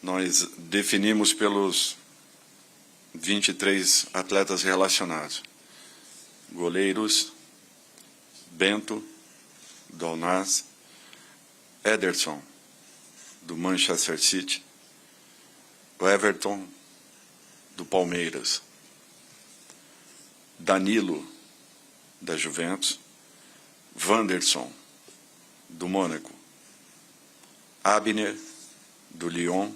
nós definimos pelos 23 atletas relacionados. Goleiros: Bento, do Al-Nassr; Ederson, do Manchester City; o Everton, do Palmeiras; Danilo, da Juventus; Wanderson, do Mônaco; Abner, do Lyon;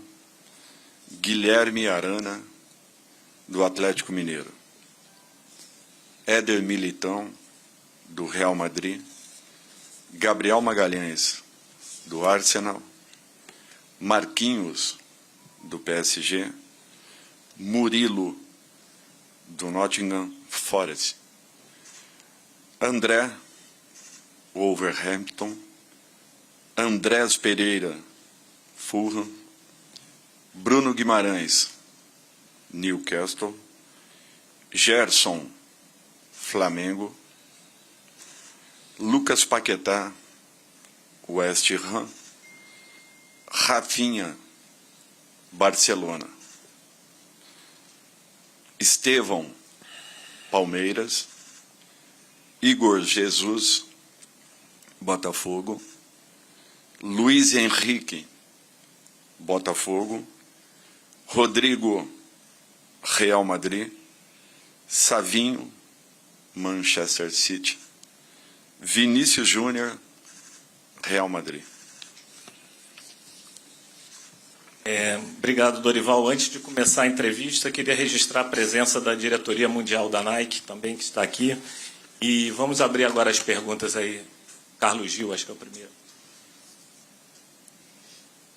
Guilherme Arana, do Atlético Mineiro; Éder Militão, do Real Madrid; Gabriel Magalhães, do Arsenal; Marquinhos, do PSG; Murilo, do Nottingham Forest; André, Wolverhampton; Andrés Pereira, Fulham; Bruno Guimarães, Newcastle; Gerson, Flamengo; Lucas Paquetá, West Ham; Rafinha, Barcelona; Estevão, Palmeiras; Igor Jesus, Botafogo; Luiz Henrique, Botafogo; Rodrigo, Real Madrid; Savinho, Manchester City; Vinícius Júnior, Real Madrid. Obrigado, Dorival. Antes de começar a entrevista, queria registrar a presença da diretoria mundial da Nike, também, que está aqui. E vamos abrir agora as perguntas aí. Carlos Gil, acho que é o primeiro.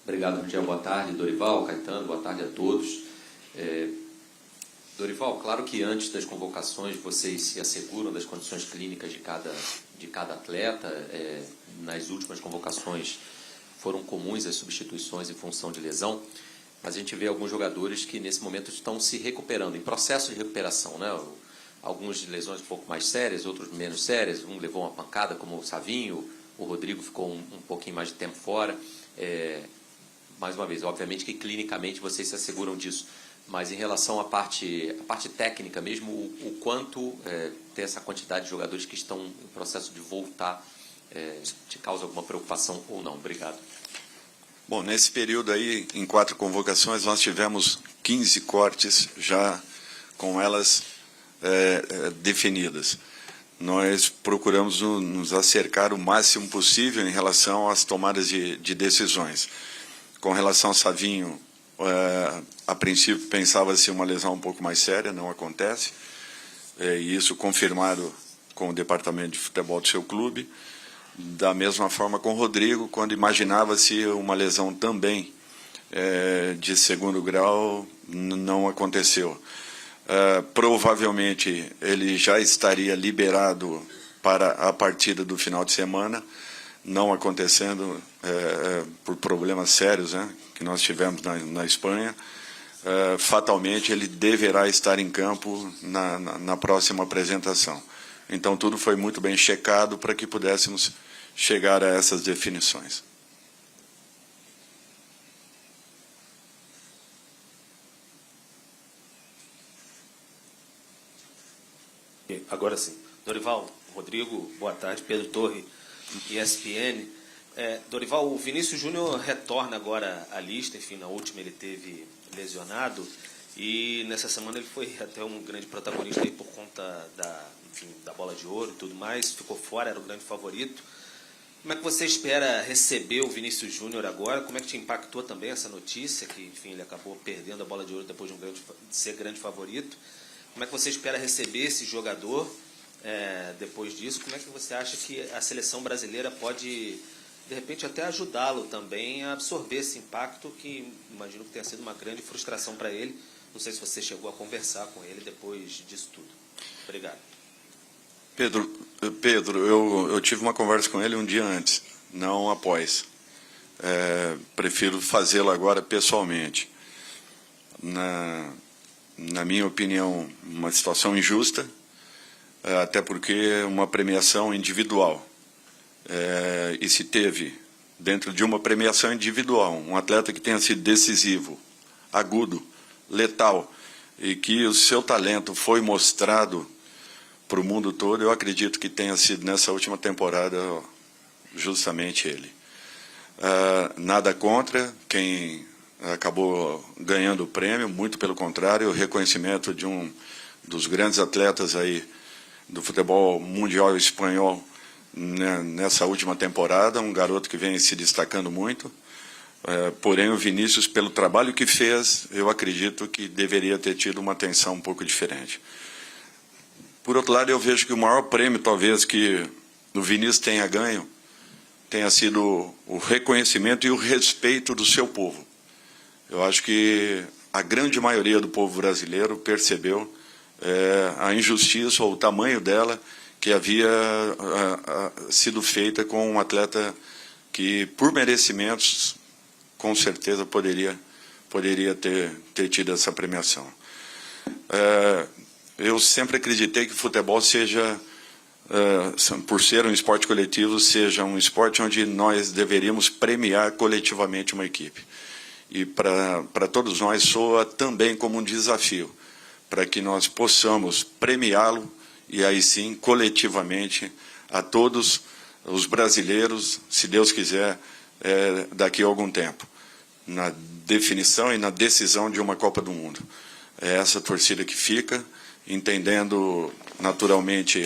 Obrigado, Rangel. Boa tarde, Dorival, Caetano, boa tarde a todos. Dorival, claro que antes das convocações vocês se asseguram das condições clínicas de cada atleta. Nas últimas convocações foram comuns as substituições em função de lesão, mas a gente vê alguns jogadores que nesse momento estão se recuperando, em processo de recuperação, né? Alguns de lesões um pouco mais sérias, outros menos sérias. Um levou uma pancada, como o Savinho, o Rodrigo ficou um pouquinho mais de tempo fora. Mais uma vez, obviamente que clinicamente vocês se asseguram disso, mas em relação à parte técnica mesmo, o quanto ter essa quantidade de jogadores que estão em processo de voltar te causa alguma preocupação ou não? Obrigado. Bom, nesse período aí, em 4 convocações, nós tivemos 15 cortes já com elas definidas. Nós procuramos nos acercar o máximo possível em relação às tomadas de decisões. Com relação ao Savinho, a princípio pensava-se uma lesão um pouco mais séria, não acontece, e isso confirmado com o departamento de futebol do seu clube. Da mesma forma com o Rodrigo, quando imaginava-se uma lesão também de segundo grau, não aconteceu. Provavelmente ele já estaria liberado para a partida do final de semana, não acontecendo por problemas sérios, né, que nós tivemos na Espanha. Fatalmente ele deverá estar em campo na próxima apresentação. Então tudo foi muito bem checado para que pudéssemos chegar a essas definições. Agora sim. Dorival, Rodrigo, boa tarde. Pedro Torre, ESPN. Dorival, o Vinícius Júnior retorna agora à lista. Enfim, na última ele teve lesionado e nessa semana ele foi até um grande protagonista aí por conta da bola de ouro e tudo mais. Ficou fora, era o grande favorito. Como é que você espera receber o Vinícius Júnior agora? Como é que te impactou também essa notícia, que enfim, ele acabou perdendo a bola de ouro depois de ser grande favorito? Como é que você espera receber esse jogador depois disso? Como é que você acha que a seleção brasileira pode, de repente, até ajudá-lo também a absorver esse impacto, que imagino que tenha sido uma grande frustração para ele? Não sei se você chegou a conversar com ele depois disso tudo. Obrigado. Pedro, eu tive uma conversa com ele um dia antes, não após. Prefiro fazê-lo agora pessoalmente. Na minha opinião, uma situação injusta, até porque é uma premiação individual. E se teve dentro de uma premiação individual, um atleta que tenha sido decisivo, agudo, letal, e que o seu talento foi mostrado para o mundo todo, eu acredito que tenha sido nessa última temporada justamente ele. Nada contra quem acabou ganhando o prêmio, muito pelo contrário, o reconhecimento de um dos grandes atletas aí do futebol mundial espanhol nessa última temporada, um garoto que vem se destacando muito. Porém, o Vinícius, pelo trabalho que fez, eu acredito que deveria ter tido uma atenção um pouco diferente. Por outro lado, eu vejo que o maior prêmio, talvez, que o Vinícius tenha ganho, tenha sido o reconhecimento e o respeito do seu povo. Eu acho que a grande maioria do povo brasileiro percebeu a injustiça ou o tamanho dela que havia sido feita com um atleta que, por merecimentos, com certeza poderia ter tido essa premiação. Eu sempre acreditei que o futebol seja, por ser um esporte coletivo, seja um esporte onde nós deveríamos premiar coletivamente uma equipe. E para todos nós soa também como um desafio, para que nós possamos premiá-lo e aí sim, coletivamente, a todos os brasileiros, se Deus quiser, daqui a algum tempo, na definição e na decisão de uma Copa do Mundo. É essa torcida que fica, entendendo naturalmente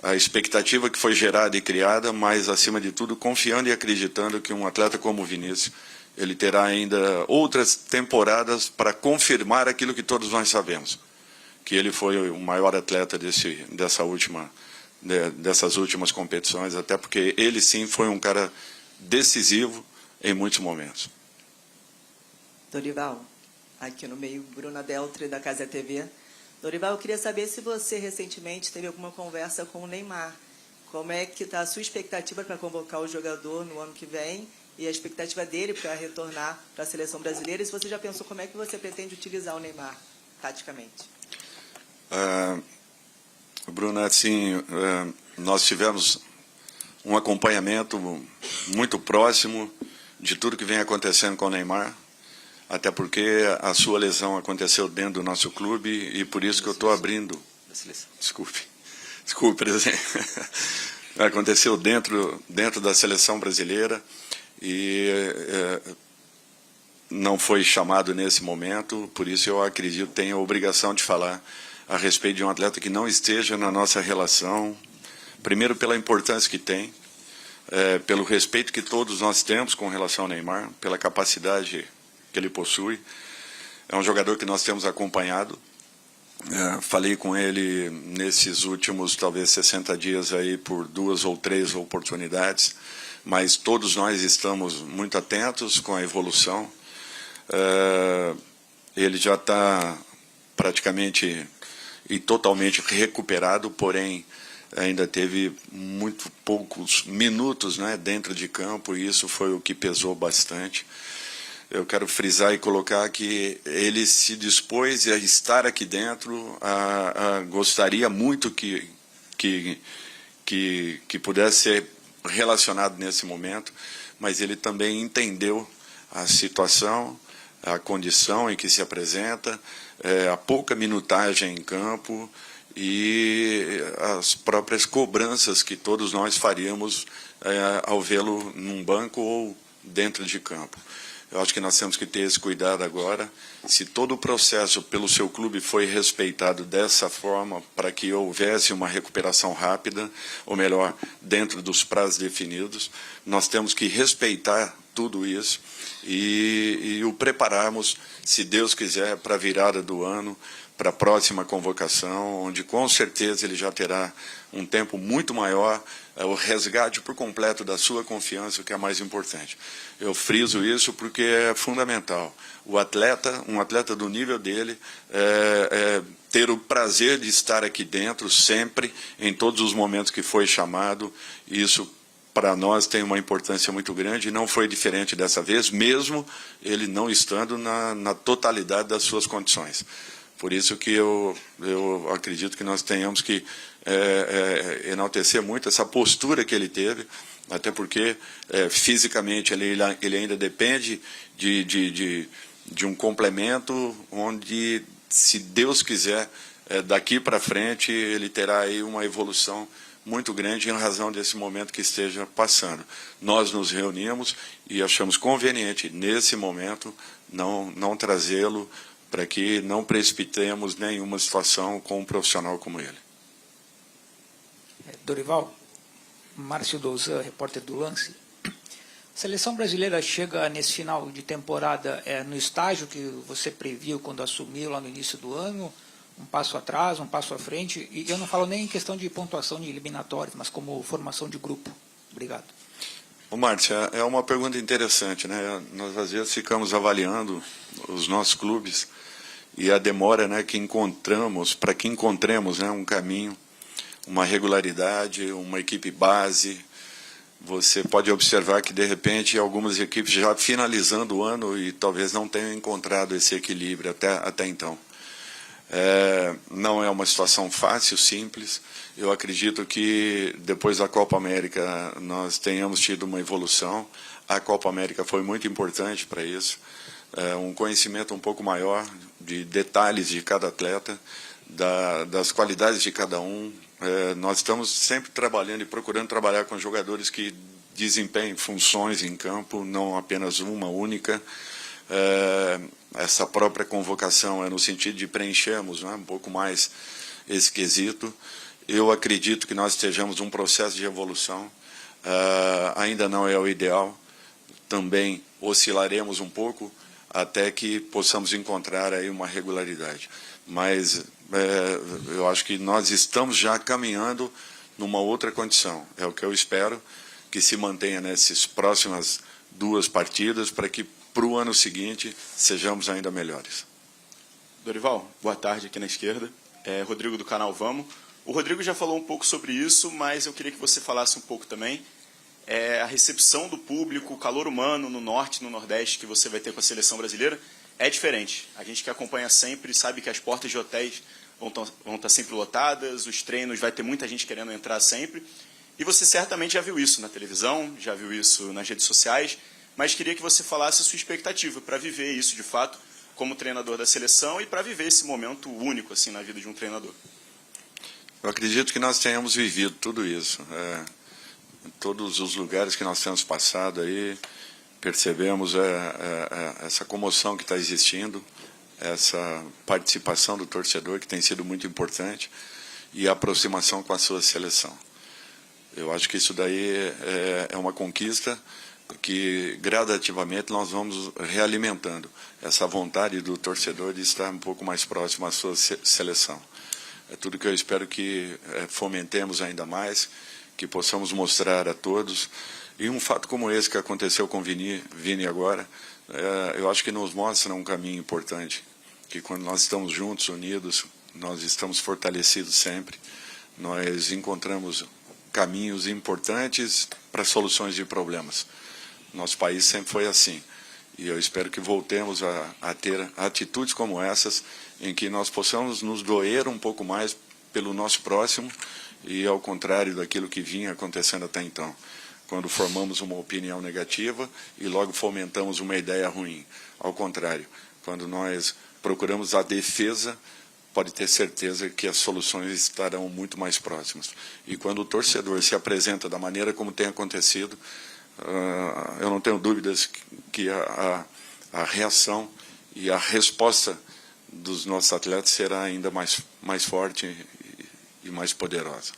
a expectativa que foi gerada e criada, mas, acima de tudo, confiando e acreditando que um atleta como o Vinícius, ele terá ainda outras temporadas para confirmar aquilo que todos nós sabemos, que ele foi o maior atleta dessas últimas competições, até porque ele sim foi um cara decisivo em muitos momentos. Dorival, aqui no meio, Bruna Deltri, da Casa TV. Dorival, eu queria saber se você recentemente teve alguma conversa com o Neymar. Como é que está a sua expectativa para convocar o jogador no ano que vem e a expectativa dele para retornar para a seleção brasileira? E se você já pensou como é que você pretende utilizar o Neymar, taticamente? Bruna, assim, nós tivemos um acompanhamento muito próximo de tudo que vem acontecendo com o Neymar, até porque a sua lesão aconteceu dentro do nosso clube e por isso que eu estou abrindo... Desculpe, presidente. Aconteceu dentro da seleção brasileira e não foi chamado nesse momento, por isso eu acredito que tenho a obrigação de falar a respeito de um atleta que não esteja na nossa relação, primeiro pela importância que tem, pelo respeito que todos nós temos com relação ao Neymar, pela capacidade que ele possui. É um jogador que nós temos acompanhado. Falei com ele nesses últimos, talvez, 60 dias aí por 2 ou 3 oportunidades, mas todos nós estamos muito atentos com a evolução. Ele já está praticamente e totalmente recuperado, porém ainda teve muito poucos minutos, né, dentro de campo, e isso foi o que pesou bastante. Eu quero frisar e colocar que ele se dispôs a estar aqui dentro, gostaria muito que pudesse ser relacionado nesse momento, mas ele também entendeu a situação, a condição em que se apresenta, a pouca minutagem em campo e as próprias cobranças que todos nós faríamos ao vê-lo num banco ou dentro de campo. Eu acho que nós temos que ter esse cuidado agora. Se todo o processo pelo seu clube foi respeitado dessa forma, para que houvesse uma recuperação rápida, ou melhor, dentro dos prazos definidos, nós temos que respeitar tudo isso e o prepararmos, se Deus quiser, para a virada do ano, para a próxima convocação, onde com certeza ele já terá um tempo muito maior, o resgate por completo da sua confiança, o que é mais importante. Eu friso isso porque é fundamental. O atleta, um atleta do nível dele, ter o prazer de estar aqui dentro sempre, em todos os momentos que foi chamado, isso para nós tem uma importância muito grande e não foi diferente dessa vez, mesmo ele não estando na totalidade das suas condições. Por isso que eu acredito que nós tenhamos que enaltecer muito essa postura que ele teve até porque fisicamente ele ainda depende de um complemento onde, se Deus quiser, daqui para frente ele terá aí uma evolução muito grande em razão desse momento que esteja passando. Nós nos reunimos e achamos conveniente, nesse momento, não trazê-lo para que não precipitemos nenhuma situação com um profissional como ele. Dorival, Márcio Douzan, repórter do Lance. A seleção brasileira chega nesse final de temporada no estágio que você previu quando assumiu lá no início do ano, um passo atrás, um passo à frente, e eu não falo nem em questão de pontuação de eliminatórios, mas como formação de grupo. Obrigado. Ô, Márcio, é uma pergunta interessante, né? Nós, às vezes, ficamos avaliando os nossos clubes e a demora, né, que encontramos, para que encontremos, né, um caminho, uma regularidade, uma equipe base. Você pode observar que, de repente, algumas equipes já finalizando o ano e talvez não tenham encontrado esse equilíbrio até então. Não é uma situação fácil, simples. Eu acredito que depois da Copa América nós tenhamos tido uma evolução. A Copa América foi muito importante para isso. Um conhecimento um pouco maior de detalhes de cada atleta, das qualidades de cada um. Nós estamos sempre trabalhando e procurando trabalhar com jogadores que desempenhem funções em campo, não apenas uma única. Essa própria convocação é no sentido de preenchermos, né, um pouco mais esse quesito. Eu acredito que nós estejamos num processo de evolução. Ainda não é o ideal. Também oscilaremos um pouco até que possamos encontrar aí uma regularidade. Mas eu acho que nós estamos já caminhando numa outra condição. É o que eu espero que se mantenha nessas próximas 2 partidas para que para o ano seguinte sejamos ainda melhores. Dorival, boa tarde aqui na esquerda. Rodrigo do canal Vamos. O Rodrigo já falou um pouco sobre isso, mas eu queria que você falasse um pouco também. A recepção do público, o calor humano no norte, no nordeste que você vai ter com a seleção brasileira é diferente. A gente que acompanha sempre sabe que as portas de hotéis vão estar sempre lotadas, os treinos vai ter muita gente querendo entrar sempre. E você certamente já viu isso na televisão, já viu isso nas redes sociais, mas queria que você falasse a sua expectativa para viver isso de fato como treinador da seleção e para viver esse momento único assim na vida de um treinador. Eu acredito que nós tenhamos vivido tudo isso. Em todos os lugares que nós temos passado aí, percebemos essa comoção que está existindo, essa participação do torcedor que tem sido muito importante e a aproximação com a sua seleção. Eu acho que isso daí é uma conquista que gradativamente nós vamos realimentando essa vontade do torcedor de estar um pouco mais próximo à sua seleção. É tudo que eu espero que fomentemos ainda mais, que possamos mostrar a todos. E um fato como esse que aconteceu com o Vini agora, eu acho que nos mostra um caminho importante, que quando nós estamos juntos, unidos, nós estamos fortalecidos sempre, nós encontramos caminhos importantes para soluções de problemas. Nosso país sempre foi assim. E eu espero que voltemos a ter atitudes como essas, em que nós possamos nos doer um pouco mais pelo nosso próximo e ao contrário daquilo que vinha acontecendo até então. Quando formamos uma opinião negativa e logo fomentamos uma ideia ruim. Ao contrário, quando nós procuramos a defesa, pode ter certeza que as soluções estarão muito mais próximas. E quando o torcedor se apresenta da maneira como tem acontecido, eu não tenho dúvidas que a reação e a resposta dos nossos atletas será ainda mais forte e mais poderosa.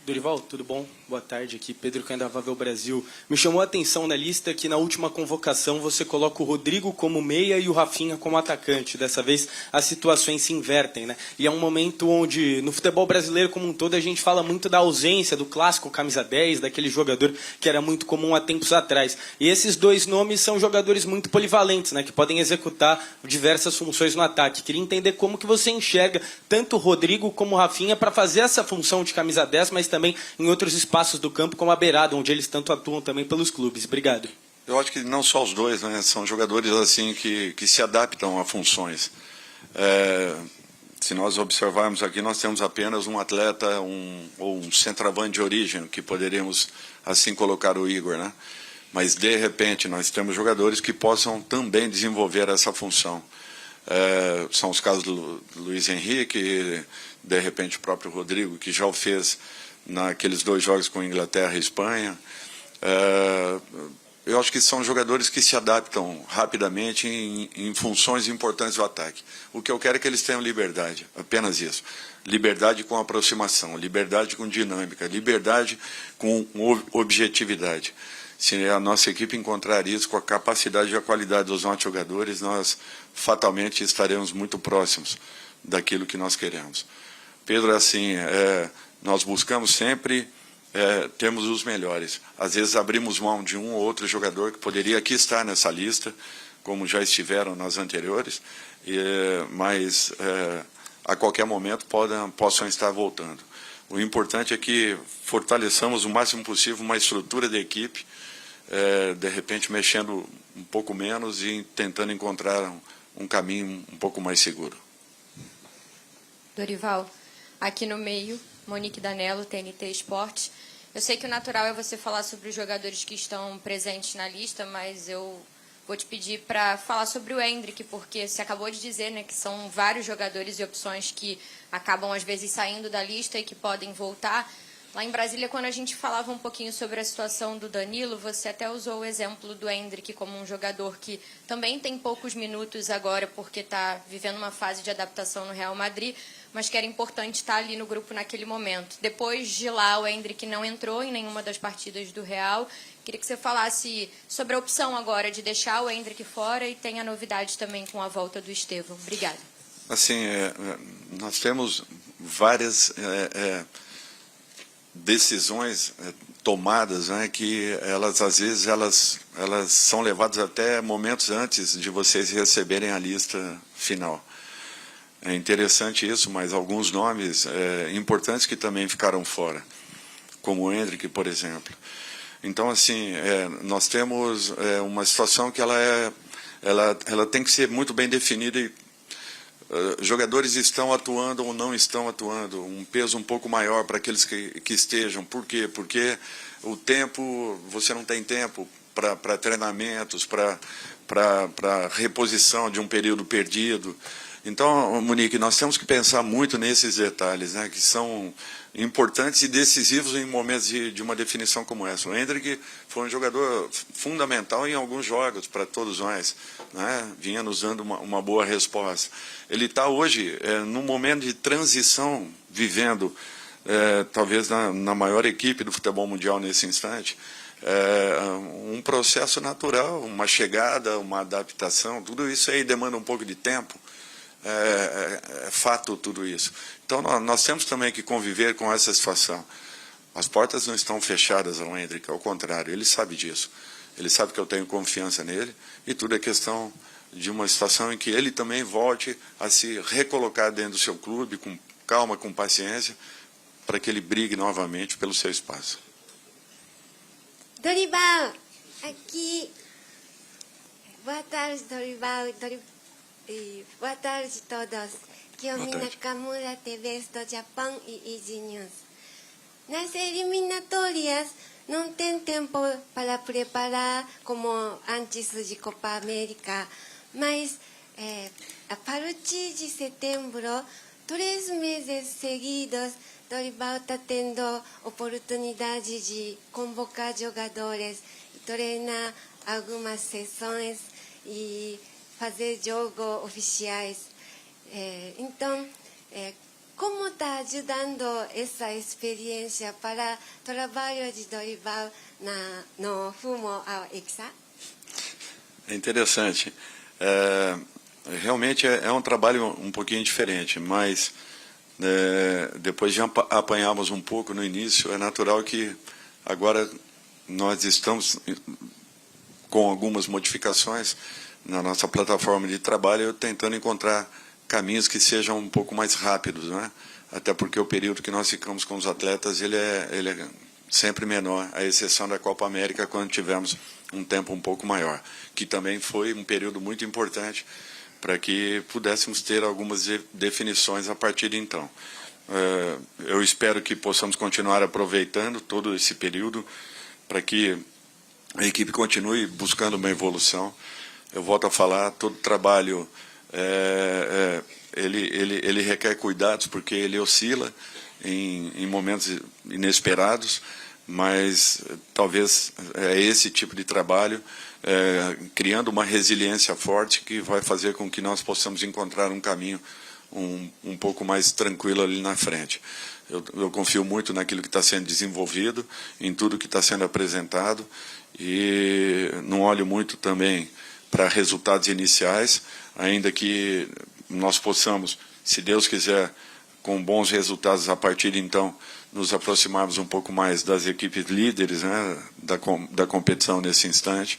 Dorival, tudo bom? Boa tarde, aqui Pedro Candavável Brasil. Me chamou a atenção na lista que na última convocação você coloca o Rodrigo como meia e o Rafinha como atacante. Dessa vez as situações se invertem, né? E é um momento onde no futebol brasileiro como um todo a gente fala muito da ausência do clássico camisa 10, daquele jogador que era muito comum há tempos atrás. E esses 2 nomes são jogadores muito polivalentes, né? Que podem executar diversas funções no ataque. Queria entender como que você enxerga tanto o Rodrigo como o Rafinha para fazer essa função de camisa 10, mas também em outros espaços do campo, como a beirada, onde eles tanto atuam também pelos clubes. Obrigado. Eu acho que não só os dois, né? São jogadores assim que se adaptam a funções. Se nós observarmos aqui, nós temos apenas um atleta ou um centroavante de origem que poderíamos assim colocar o Igor, né? Mas, de repente, nós temos jogadores que possam também desenvolver essa função. São os casos do Luiz Henrique, de repente o próprio Rodrigo, que já o fez naqueles 2 jogos com Inglaterra e Espanha. Eu acho que são jogadores que se adaptam rapidamente em funções importantes do ataque. O que eu quero é que eles tenham liberdade, apenas isso. Liberdade com aproximação, liberdade com dinâmica, liberdade com objetividade. Se a nossa equipe encontrar isso com a capacidade e a qualidade dos nossos jogadores, nós fatalmente estaremos muito próximos daquilo que nós queremos. Pedro, assim, nós buscamos sempre termos os melhores. Às vezes abrimos mão de um ou outro jogador que poderia aqui estar nessa lista, como já estiveram nas anteriores, mas a qualquer momento possam estar voltando. O importante é que fortaleçamos o máximo possível uma estrutura de equipe, de repente mexendo um pouco menos e tentando encontrar um caminho um pouco mais seguro. Dorival, aqui no meio, Monique Danello, TNT Esportes. Eu sei que o natural é você falar sobre os jogadores que estão presentes na lista, mas eu vou te pedir para falar sobre o Endrick, porque você acabou de dizer, né, que são vários jogadores e opções que acabam, às vezes, saindo da lista e que podem voltar. Lá em Brasília, quando a gente falava um pouquinho sobre a situação do Danilo, você até usou o exemplo do Endrick como um jogador que também tem poucos minutos agora, porque está vivendo uma fase de adaptação no Real Madrid, mas que era importante estar ali no grupo naquele momento. Depois de lá, o Endrick não entrou em nenhuma das partidas do Real. Queria que você falasse sobre a opção agora de deixar o Endrick fora e tem a novidade também com a volta do Estevão. Obrigada. Assim, nós temos várias decisões tomadas, né, que elas às vezes elas são levadas até momentos antes de vocês receberem a lista final. É interessante isso, mas alguns nomes importantes que também ficaram fora, como o Endrick, por exemplo. Então, assim, nós temos uma situação que ela tem que ser muito bem definida e jogadores estão atuando ou não estão atuando, um peso um pouco maior para aqueles que estejam. Por quê? Porque o tempo, você não tem tempo para treinamentos, para reposição de um período perdido. Então, Monique, nós temos que pensar muito nesses detalhes, né, que são importantes e decisivos em momentos de uma definição como essa. O Endrick foi um jogador fundamental em alguns jogos para todos nós, né, vinha nos dando uma boa resposta. Ele está hoje num momento de transição, vivendo talvez na maior equipe do futebol mundial nesse instante, um processo natural, uma chegada, uma adaptação, tudo isso aí demanda um pouco de tempo. É fato tudo isso. Então, nós temos também que conviver com essa situação. As portas não estão fechadas ao Endrick, ao contrário, ele sabe disso. Ele sabe que eu tenho confiança nele e tudo é questão de uma situação em que ele também volte a se recolocar dentro do seu clube, com calma, com paciência, para que ele brigue novamente pelo seu espaço. Dorival, aqui. Boa tarde, Dorival. Boa tarde a todos. Kiyomi Nakamura, TV do Japão e Easy News. Nas eliminatórias, não tem tempo para preparar como antes de Copa América, mas a partir de setembro, 3 meses seguidos, Dorival está tendo oportunidade de convocar jogadores, treinar algumas sessões e fazer jogos oficiais. Então, como está ajudando essa experiência para o trabalho de Dorival no rumo ao Hexa? É interessante. Realmente é um trabalho um pouquinho diferente, mas depois de apanharmos um pouco no início, é natural que agora nós estamos com algumas modificações na nossa plataforma de trabalho, tentando encontrar caminhos que sejam um pouco mais rápidos, né? Até porque o período que nós ficamos com os atletas ele é sempre menor, à exceção da Copa América, quando tivemos um tempo um pouco maior, que também foi um período muito importante para que pudéssemos ter algumas definições a partir de então. Eu espero que possamos continuar aproveitando todo esse período para que a equipe continue buscando uma evolução. Eu volto a falar, todo trabalho ele requer cuidados, porque ele oscila em momentos inesperados, mas talvez é esse tipo de trabalho, criando uma resiliência forte, que vai fazer com que nós possamos encontrar um caminho um pouco mais tranquilo ali na frente. Eu confio muito naquilo que está sendo desenvolvido, em tudo que está sendo apresentado, e não olho muito também para resultados iniciais, ainda que nós possamos, se Deus quiser, com bons resultados, a partir de então, nos aproximarmos um pouco mais das equipes líderes, né, da competição nesse instante,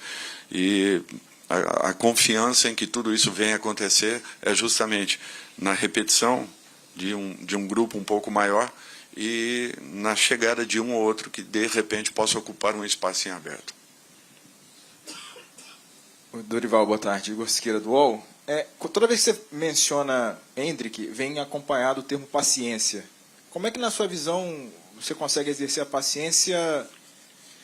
e a confiança em que tudo isso venha acontecer é justamente na repetição de um grupo um pouco maior e na chegada de um ou outro que, de repente, possa ocupar um espaço em aberto. Dorival, boa tarde. Igor Siqueira, do UOL. Toda vez que você menciona Hendrick, vem acompanhado o termo paciência. Como é que, na sua visão, você consegue exercer a paciência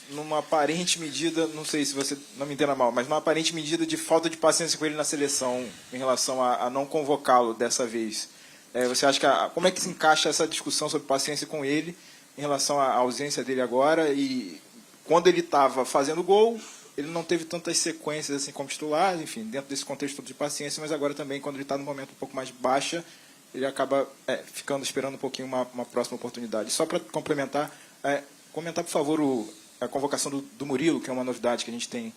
numa aparente medida, não sei se você não me entenda mal, mas numa aparente medida de falta de paciência com ele na seleção, em relação a não convocá-lo dessa vez? Você acha que como é que se encaixa essa discussão sobre paciência com ele, em relação à ausência dele agora? E quando ele estava fazendo gol, ele não teve tantas sequências assim como titular, enfim, dentro desse contexto todo de paciência, mas agora também, quando ele está num momento um pouco mais baixa, ele acaba ficando esperando um pouquinho uma próxima oportunidade. Só para complementar, comentar, por favor, a convocação do Murilo, que é uma novidade que a gente tem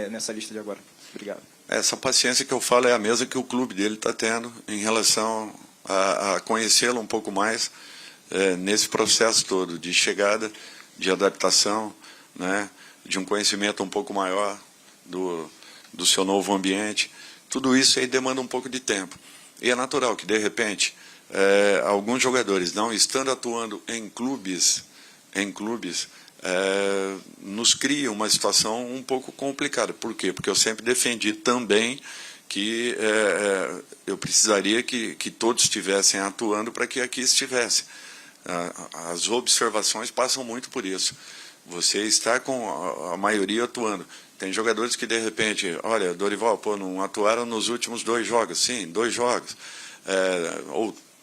nessa lista de agora. Obrigado. Essa paciência que eu falo é a mesma que o clube dele está tendo em relação a conhecê-lo um pouco mais nesse processo todo de chegada, de adaptação, né, de um conhecimento um pouco maior do seu novo ambiente. Tudo isso aí demanda um pouco de tempo. E é natural que, de repente, alguns jogadores, não estando atuando em clubes, nos criam uma situação um pouco complicada. Por quê? Porque eu sempre defendi também que eu precisaria que todos estivessem atuando para que aqui estivesse. As observações passam muito por isso. Você está com a maioria atuando. Tem jogadores que, de repente, olha, Dorival, não atuaram nos últimos 2 jogos. Sim, 2 jogos.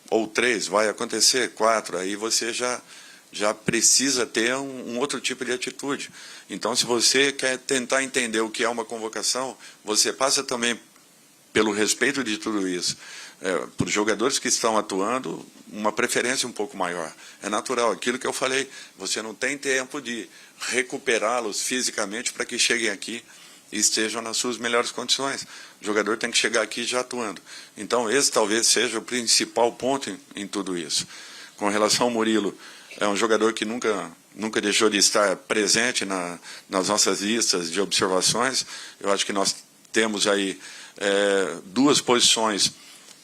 Ou 3, vai acontecer 4. Aí você já precisa ter um outro tipo de atitude. Então, se você quer tentar entender o que é uma convocação, você passa também pelo respeito de tudo isso. Por jogadores que estão atuando, uma preferência um pouco maior. É natural, aquilo que eu falei, você não tem tempo de recuperá-los fisicamente para que cheguem aqui e estejam nas suas melhores condições. O jogador tem que chegar aqui já atuando. Então, esse talvez seja o principal ponto em tudo isso. Com relação ao Murilo, é um jogador que nunca deixou de estar presente nas nossas listas de observações. Eu acho que nós temos aí 2 posições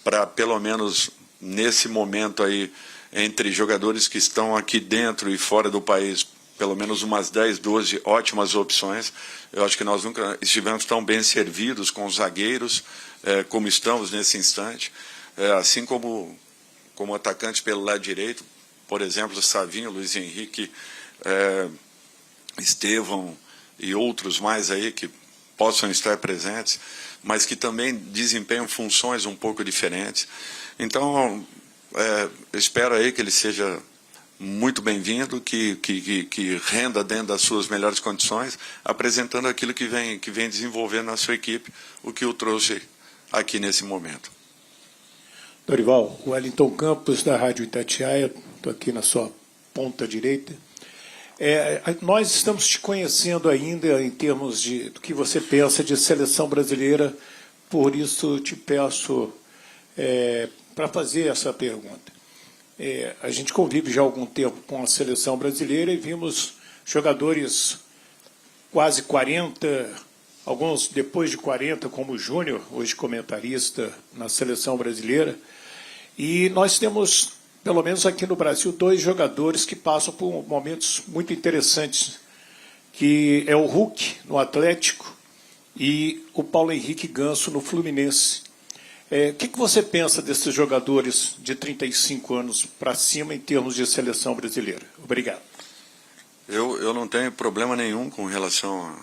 para, pelo menos nesse momento aí, entre jogadores que estão aqui dentro e fora do país, pelo menos umas 10, 12 ótimas opções. Eu acho que nós nunca estivemos tão bem servidos com os zagueiros como estamos nesse instante. Assim como atacantes pelo lado direito, por exemplo, Savinho, Luiz Henrique, Estevão e outros mais aí que possam estar presentes, mas que também desempenham funções um pouco diferentes. Então, eu espero aí que ele seja muito bem-vindo, que renda dentro das suas melhores condições, apresentando aquilo que vem desenvolvendo na sua equipe, o que o trouxe aqui nesse momento. Dorival, Wellington Campos, da Rádio Itatiaia, estou aqui na sua ponta direita. Nós estamos te conhecendo ainda em termos do que você pensa de seleção brasileira, por isso te peço para fazer essa pergunta. A gente convive já há algum tempo com a seleção brasileira e vimos jogadores quase 40, alguns depois de 40, como o Júnior, hoje comentarista na seleção brasileira. E nós temos, pelo menos aqui no Brasil, 2 jogadores que passam por momentos muito interessantes, que é o Hulk, no Atlético, e o Paulo Henrique Ganso, no Fluminense. O que você pensa desses jogadores de 35 anos para cima em termos de seleção brasileira? Obrigado. Eu não tenho problema nenhum com relação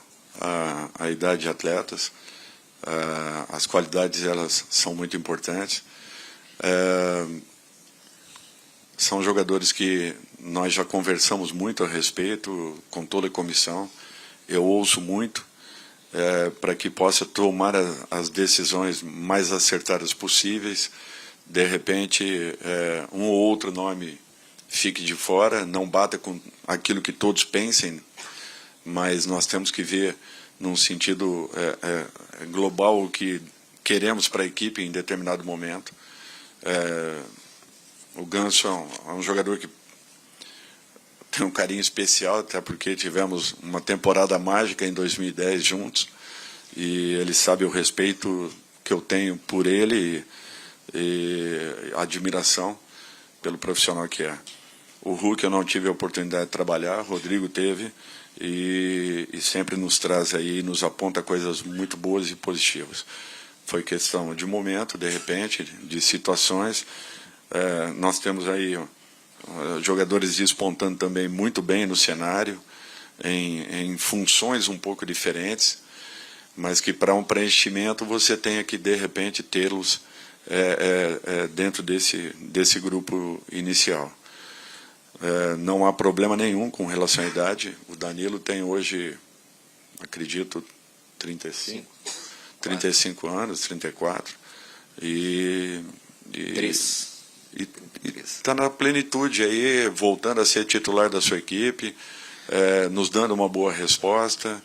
à idade de atletas. As qualidades, elas são muito importantes. São jogadores que nós já conversamos muito a respeito, com toda a comissão. Eu ouço muito para que possa tomar as decisões mais acertadas possíveis. De repente, um ou outro nome fique de fora, não bata com aquilo que todos pensem, mas nós temos que ver, num sentido global, o que queremos para a equipe em determinado momento. O Ganso é um jogador que tem um carinho especial, até porque tivemos uma temporada mágica em 2010 juntos, e ele sabe o respeito que eu tenho por ele e a admiração pelo profissional que é. O Hulk eu não tive a oportunidade de trabalhar, o Rodrigo teve, e sempre nos traz aí, nos aponta coisas muito boas e positivas. Foi questão de momento, de repente, de situações. Nós temos aí jogadores despontando também muito bem no cenário, em funções um pouco diferentes, mas que para um preenchimento você tenha que, de repente, tê-los dentro desse grupo inicial. Não há problema nenhum com relação à idade. O Danilo tem hoje, acredito, 35 anos, 34, e está na plenitude aí, voltando a ser titular da sua equipe, nos dando uma boa resposta,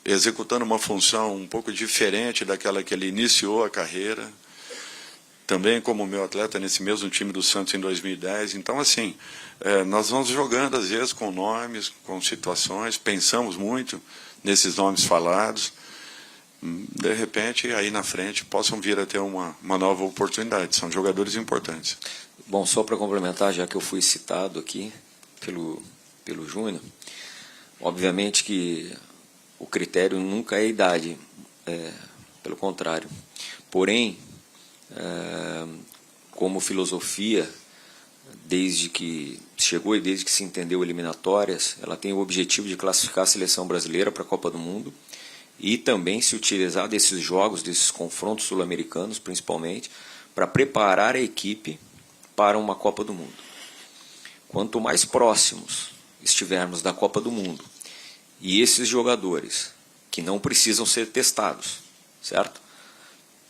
executando uma função um pouco diferente daquela que ele iniciou a carreira, também como meu atleta nesse mesmo time do Santos em 2010. Então, assim, nós vamos jogando, às vezes, com nomes, com situações, pensamos muito nesses nomes falados, de repente, aí na frente, possam vir a ter uma nova oportunidade. São jogadores importantes. Bom, só para complementar, já que eu fui citado aqui pelo Júnior, obviamente que o critério nunca é a idade, pelo contrário. Porém, como filosofia, desde que chegou e desde que se entendeu eliminatórias, ela tem o objetivo de classificar a seleção brasileira para a Copa do Mundo e também se utilizar desses jogos, desses confrontos sul-americanos, principalmente, para preparar a equipe para uma Copa do Mundo. Quanto mais próximos estivermos da Copa do Mundo e esses jogadores que não precisam ser testados, certo?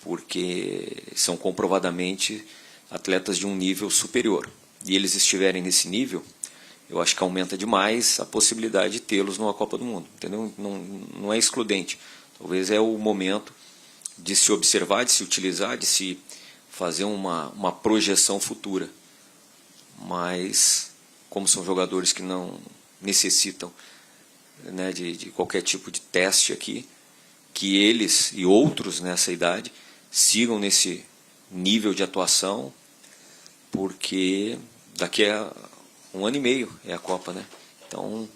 Porque são comprovadamente atletas de um nível superior. E eles estiverem nesse nível, eu acho que aumenta demais a possibilidade de tê-los numa Copa do Mundo. Entendeu? Não é excludente. Talvez é o momento de se observar, de se utilizar, de se fazer uma projeção futura. Mas, como são jogadores que não necessitam, né, de qualquer tipo de teste aqui, que eles e outros nessa idade sigam nesse nível de atuação, porque daqui a 1 ano e meio é a Copa, né? Então,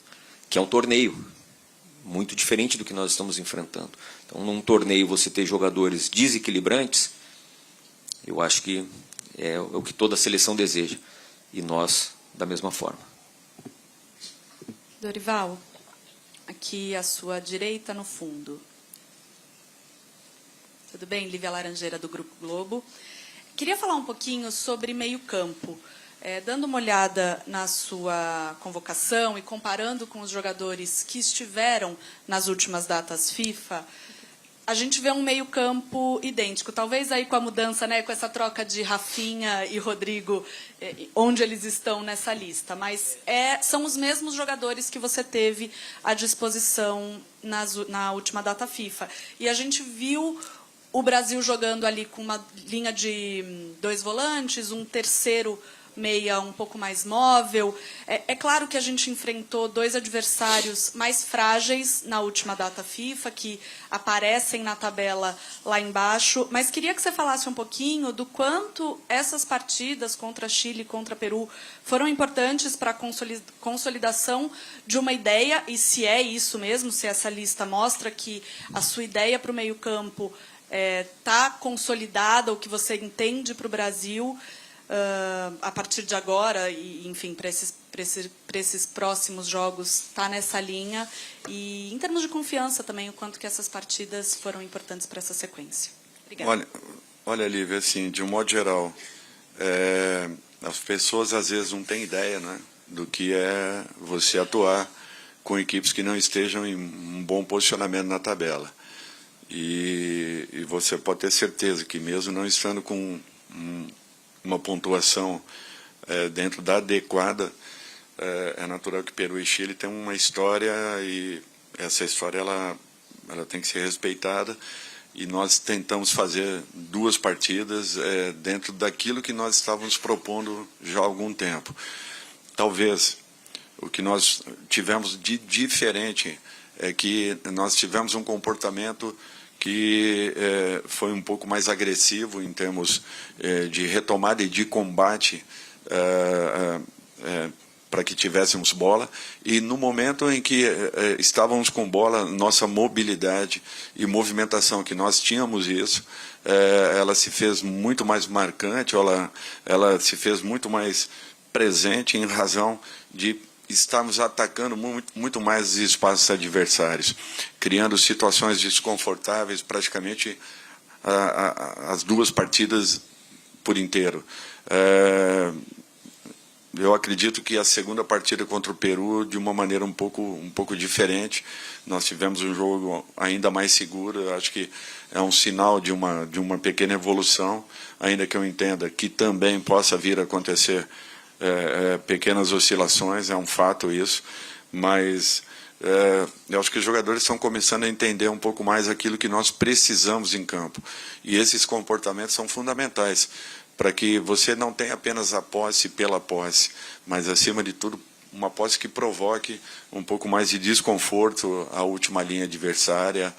que é um torneio muito diferente do que nós estamos enfrentando. Então, num torneio você ter jogadores desequilibrantes, eu acho que é o que toda a seleção deseja, e nós da mesma forma. Dorival, aqui à sua direita no fundo. Tudo bem? Lívia Laranjeira, do Grupo Globo. Queria falar um pouquinho sobre meio-campo. Dando uma olhada na sua convocação e comparando com os jogadores que estiveram nas últimas datas FIFA, a gente vê um meio-campo idêntico. Talvez aí com a mudança, né, com essa troca de Rafinha e Rodrigo, onde eles estão nessa lista. Mas são os mesmos jogadores que você teve à disposição na última data FIFA. E a gente viu o Brasil jogando ali com uma linha de 2 volantes, um terceiro meia um pouco mais móvel. É claro que a gente enfrentou 2 adversários mais frágeis na última data FIFA, que aparecem na tabela lá embaixo, mas queria que você falasse um pouquinho do quanto essas partidas contra Chile e contra Peru foram importantes para a consolidação de uma ideia, e se é isso mesmo, se essa lista mostra que a sua ideia para o meio-campo está consolidada, o que você entende para o Brasil. a partir de agora, e enfim, para esses próximos jogos, está nessa linha? E em termos de confiança também, o quanto que essas partidas foram importantes para essa sequência? Obrigada. Olha, Lívia, assim, de um modo geral, as pessoas às vezes não têm ideia, né, do que é você atuar com equipes que não estejam em um bom posicionamento na tabela. E você pode ter certeza que mesmo não estando com uma pontuação dentro da adequada, é natural que Peru e Chile tenham uma história, e essa história ela tem que ser respeitada, e nós tentamos fazer 2 partidas dentro daquilo que nós estávamos propondo já há algum tempo. Talvez o que nós tivemos de diferente é que nós tivemos um comportamento que foi um pouco mais agressivo em termos de retomada e de combate para que tivéssemos bola, e no momento em que estávamos com bola, nossa mobilidade e movimentação, que nós tínhamos isso, ela se fez muito mais marcante, ela se fez muito mais presente em razão de estarmos atacando muito mais os espaços adversários, criando situações desconfortáveis praticamente as 2 partidas por inteiro. Eu acredito que a segunda partida contra o Peru, de uma maneira um pouco diferente, nós tivemos um jogo ainda mais seguro. Eu acho que é um sinal de uma pequena evolução, ainda que eu entenda que também possa vir a acontecer pequenas oscilações, é um fato isso, mas eu acho que os jogadores estão começando a entender um pouco mais aquilo que nós precisamos em campo, e esses comportamentos são fundamentais para que você não tenha apenas a posse pela posse, mas, acima de tudo, uma posse que provoque um pouco mais de desconforto à última linha adversária,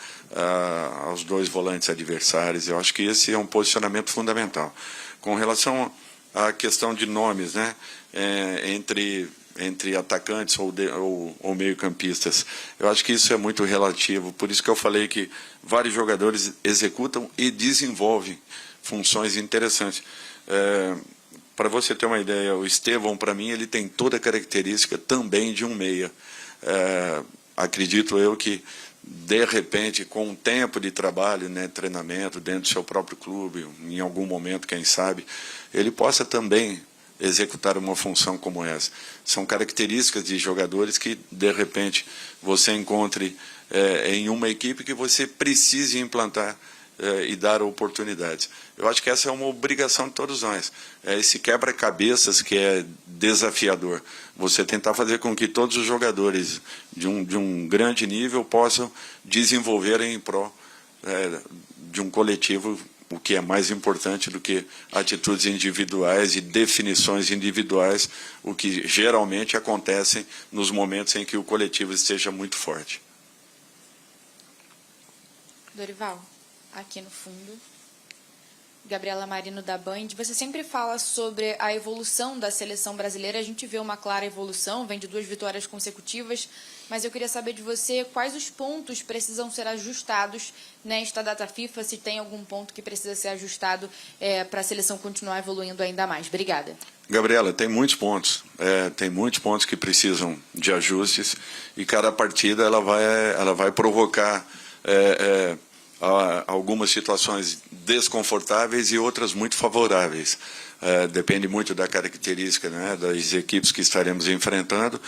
aos 2 volantes adversários. Eu acho que esse é um posicionamento fundamental. Com relação à questão de nomes, né, entre atacantes ou meio-campistas, eu acho que isso é muito relativo, por isso que eu falei que vários jogadores executam e desenvolvem funções interessantes. Para você ter uma ideia, o Estevão, para mim, ele tem toda a característica também de um meia. Acredito eu que, de repente, com um tempo de trabalho, né, treinamento dentro do seu próprio clube, em algum momento, quem sabe, ele possa também executar uma função como essa. São características de jogadores que, de repente, você encontre em uma equipe que você precise implantar e dar oportunidades. Eu acho que essa é uma obrigação de todos nós. Esse quebra-cabeças que é desafiador. Você tentar fazer com que todos os jogadores de um grande nível possam desenvolver em prol de um coletivo, o que é mais importante do que atitudes individuais e definições individuais, o que geralmente acontecem nos momentos em que o coletivo esteja muito forte. Dorival, aqui no fundo. Gabriela Marino, da Band. Você sempre fala sobre a evolução da seleção brasileira. A gente vê uma clara evolução, vem de 2 vitórias consecutivas, mas eu queria saber de você quais os pontos precisam ser ajustados nesta data FIFA, se tem algum ponto que precisa ser ajustado para a seleção continuar evoluindo ainda mais. Obrigada. Gabriela, tem muitos pontos. Tem muitos pontos que precisam de ajustes, e cada partida ela vai provocar algumas situações desconfortáveis e outras muito favoráveis. Depende muito da característica, né, das equipes que estaremos enfrentando,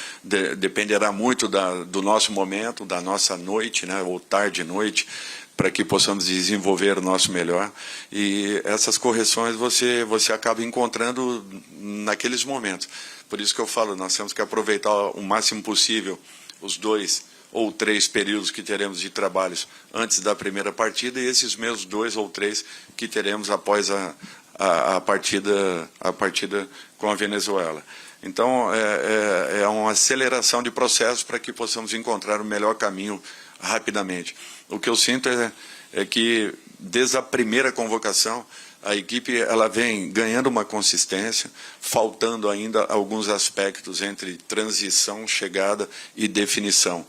dependerá muito do nosso momento, da nossa noite, né, ou tarde-noite, para que possamos desenvolver o nosso melhor. E essas correções você acaba encontrando naqueles momentos. Por isso que eu falo, nós temos que aproveitar o máximo possível os 2 ou 3 períodos que teremos de trabalhos antes da primeira partida, e esses mesmos 2 ou 3 que teremos após a partida com a Venezuela. Então, é uma aceleração de processos para que possamos encontrar o melhor caminho rapidamente. O que eu sinto é que, desde a primeira convocação, a equipe ela vem ganhando uma consistência, faltando ainda alguns aspectos entre transição, chegada e definição,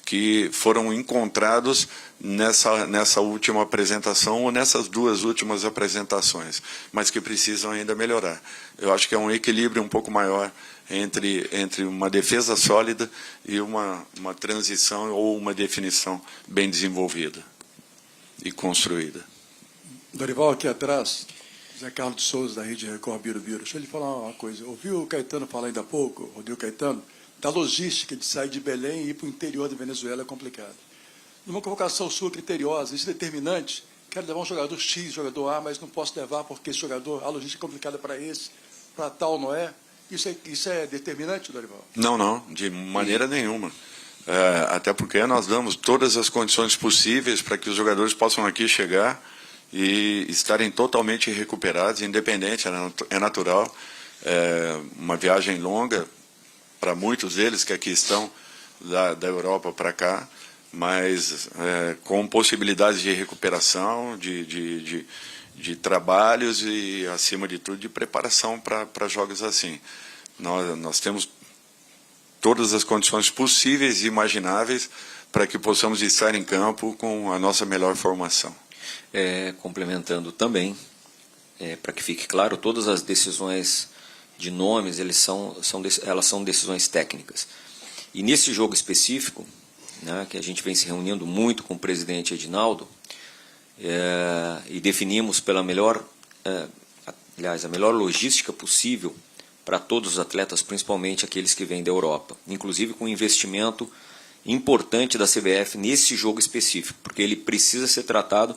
que foram encontrados nessa última apresentação ou nessas duas últimas apresentações, mas que precisam ainda melhorar. Eu acho que é um equilíbrio um pouco maior entre uma defesa sólida e uma transição ou uma definição bem desenvolvida e construída. Dorival, aqui atrás, Zé Carlos de Souza, da Rede Record Birubiru. Deixa eu lhe falar uma coisa. Ouviu o Caetano falar ainda há pouco, Rodrigo Caetano, da logística de sair de Belém e ir para o interior da Venezuela é complicado. Numa convocação sua criteriosa, isso é determinante, quero levar um jogador X, jogador A, mas não posso levar porque esse jogador, a logística é complicada para esse, para tal, não é? Isso é determinante, Dorival? Não, de maneira nenhuma. Até porque nós damos todas as condições possíveis para que os jogadores possam aqui chegar e estarem totalmente recuperados, independente, é natural. Uma viagem longa para muitos deles que aqui estão da Europa para cá, mas com possibilidades de recuperação, de trabalhos e, acima de tudo, de preparação para jogos assim. Nós temos todas as condições possíveis e imagináveis para que possamos estar em campo com a nossa melhor formação. Complementando também, para que fique claro, todas as decisões de nomes elas são decisões técnicas. E nesse jogo específico, né, que a gente vem se reunindo muito com o presidente Edinaldo, e definimos pela melhor, a melhor logística possível para todos os atletas, principalmente aqueles que vêm da Europa, inclusive com um investimento importante da CBF nesse jogo específico, porque ele precisa ser tratado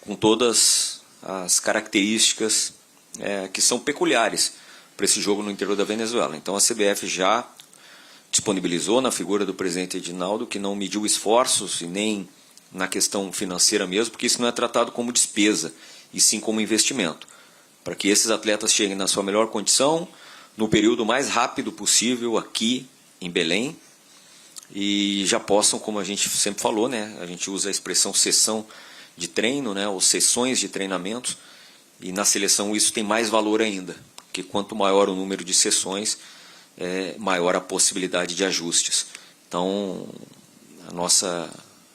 com todas as características que são peculiares para esse jogo no interior da Venezuela. Então a CBF já disponibilizou na figura do presidente Edinaldo, que não mediu esforços e nem na questão financeira mesmo, porque isso não é tratado como despesa, e sim como investimento, para que esses atletas cheguem na sua melhor condição, no período mais rápido possível aqui em Belém, e já possam, como a gente sempre falou, né, a gente usa a expressão sessão de treino, né, ou sessões de treinamentos, e na seleção isso tem mais valor ainda, porque quanto maior o número de sessões, maior a possibilidade de ajustes. Então,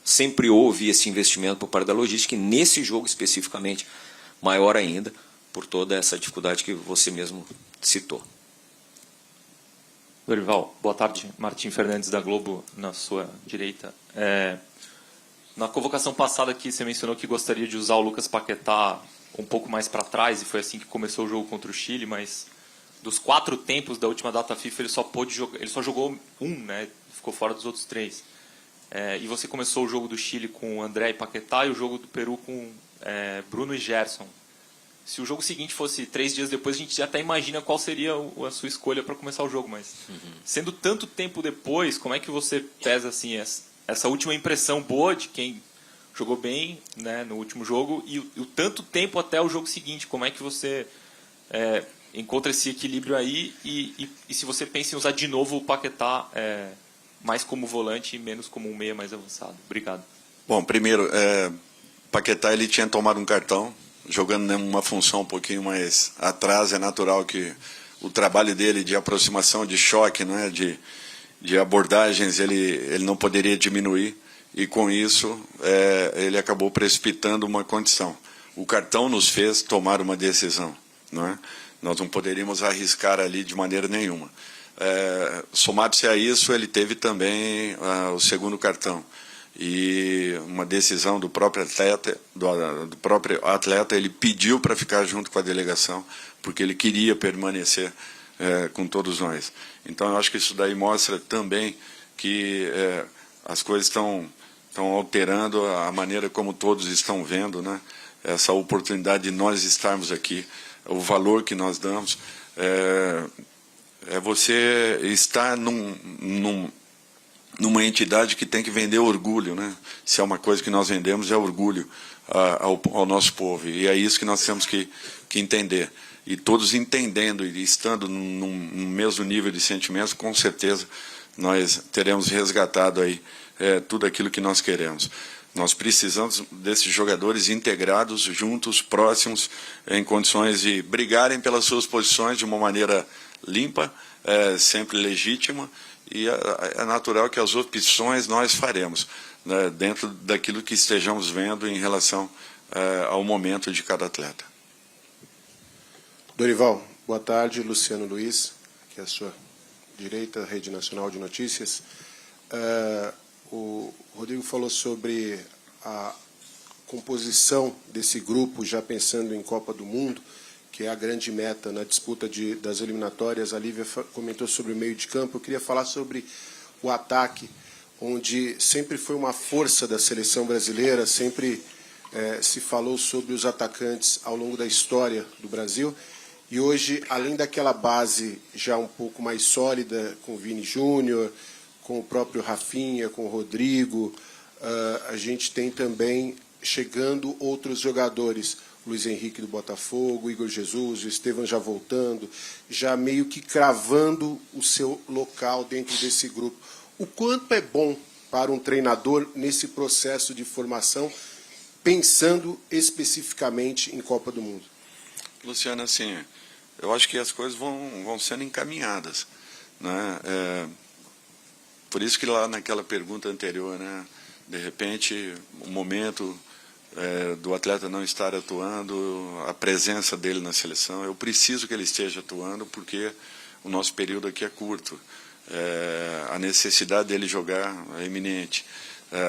sempre houve esse investimento por parte da logística, e nesse jogo especificamente, maior ainda, por toda essa dificuldade que você mesmo citou. Dorival, boa tarde. Martim Fernandes, da Globo, na sua direita. Na convocação passada aqui, você mencionou que gostaria de usar o Lucas Paquetá um pouco mais para trás, e foi assim que começou o jogo contra o Chile, mas dos 4 tempos da última data FIFA, ele só jogou um, né? Ficou fora dos outros 3. E você começou o jogo do Chile com André e Paquetá e o jogo do Peru com Bruno e Gerson. Se o jogo seguinte fosse 3 dias depois, a gente já até imagina qual seria a sua escolha para começar o jogo, mas sendo tanto tempo depois, como é que você pesa assim, essa última impressão boa de quem jogou bem, né, no último jogo e o tanto tempo até o jogo seguinte? Como é que você encontra esse equilíbrio aí e se você pensa em usar de novo o Paquetá mais como volante e menos como um meia mais avançado? Obrigado. Bom, primeiro, Paquetá ele tinha tomado um cartão, jogando numa função um pouquinho mais atrás. É natural que o trabalho dele de aproximação, de choque, né, de abordagens, ele não poderia diminuir, e com isso ele acabou precipitando uma condição. O cartão nos fez tomar uma decisão, não é? Nós não poderíamos arriscar ali de maneira nenhuma. Somado-se a isso, ele teve também o segundo cartão. E uma decisão do próprio atleta, ele pediu para ficar junto com a delegação, porque ele queria permanecer com todos nós. Então, eu acho que isso daí mostra também que as coisas estão alterando a maneira como todos estão vendo, né? Essa oportunidade de nós estarmos aqui, o valor que nós damos. Você estar numa entidade que tem que vender orgulho, né? Se é uma coisa que nós vendemos, é orgulho ao nosso povo. E é isso que nós temos que entender. E todos entendendo e estando no mesmo nível de sentimentos, com certeza nós teremos resgatado aí tudo aquilo que nós queremos. Nós precisamos desses jogadores integrados, juntos, próximos, em condições de brigarem pelas suas posições de uma maneira limpa, sempre legítima, e é natural que as opções nós faremos, né, dentro daquilo que estejamos vendo em relação ao momento de cada atleta. Dorival, boa tarde. Luciano Luiz, que é a sua direita, Rede Nacional de Notícias. O Rodrigo falou sobre a composição desse grupo, já pensando em Copa do Mundo, que é a grande meta na disputa das eliminatórias. A Lívia comentou sobre o meio de campo. Eu queria falar sobre o ataque, onde sempre foi uma força da seleção brasileira, sempre se falou sobre os atacantes ao longo da história do Brasil. E hoje, além daquela base já um pouco mais sólida, com o Vini Júnior, com o próprio Rafinha, com o Rodrigo, a gente tem também chegando outros jogadores, Luiz Henrique do Botafogo, Igor Jesus, o Estevam já voltando, já meio que cravando o seu local dentro desse grupo. O quanto é bom para um treinador nesse processo de formação, pensando especificamente em Copa do Mundo? Luciano, assim, eu acho que as coisas vão sendo encaminhadas, né? Por isso que lá naquela pergunta anterior, né, de repente, o momento do atleta não estar atuando, a presença dele na seleção, eu preciso que ele esteja atuando porque o nosso período aqui é curto, a necessidade dele jogar é iminente.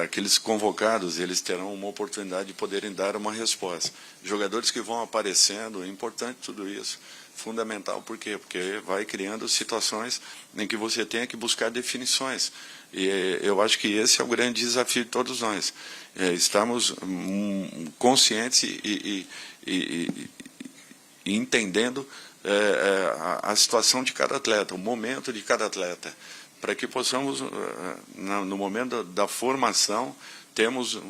Aqueles convocados, eles terão uma oportunidade de poderem dar uma resposta. Jogadores que vão aparecendo, é importante tudo isso, fundamental. Por quê? Porque vai criando situações em que você tenha que buscar definições. E eu acho que esse é o grande desafio de todos nós. Estamos conscientes e entendendo a situação de cada atleta, o momento de cada atleta, para que possamos, no momento da formação, temos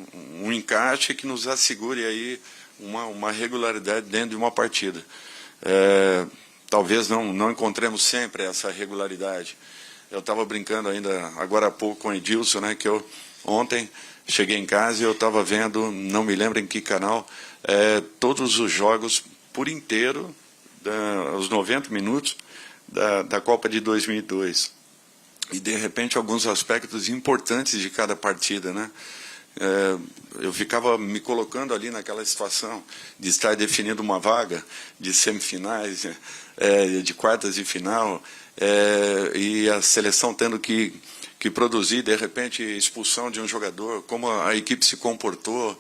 um encaixe que nos assegure aí uma regularidade dentro de uma partida. Talvez não encontremos sempre essa regularidade. Eu estava brincando ainda agora há pouco com o Edilson, né, que eu ontem cheguei em casa e eu estava vendo, não me lembro em que canal, todos os jogos por inteiro, os 90 minutos da Copa de 2002. E, de repente, alguns aspectos importantes de cada partida, né? Eu ficava me colocando ali naquela situação de estar definindo uma vaga de semifinais, de quartas de final, e a seleção tendo que produzir, de repente, expulsão de um jogador, como a equipe se comportou,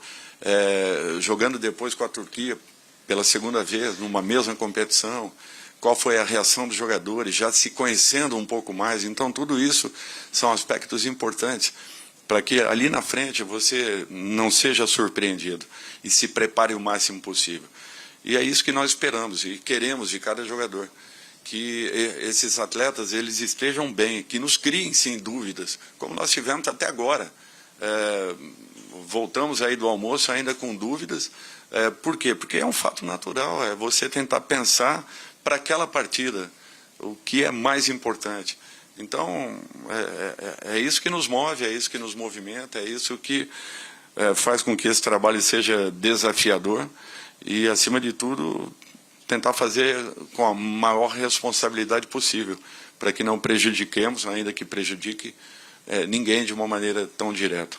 jogando depois com a Turquia pela segunda vez, numa mesma competição, qual foi a reação dos jogadores, já se conhecendo um pouco mais. Então, tudo isso são aspectos importantes para que ali na frente você não seja surpreendido e se prepare o máximo possível. E é isso que nós esperamos e queremos de cada jogador, que esses atletas eles estejam bem, que nos criem, sim, dúvidas, como nós tivemos até agora. Voltamos aí do almoço ainda com dúvidas. Por quê? Porque é um fato natural, é você tentar pensar para aquela partida o que é mais importante. Então, é isso que nos move, é isso que nos movimenta, é isso que faz com que esse trabalho seja desafiador e, acima de tudo, tentar fazer com a maior responsabilidade possível, para que não prejudiquemos, ainda que prejudique ninguém de uma maneira tão direta.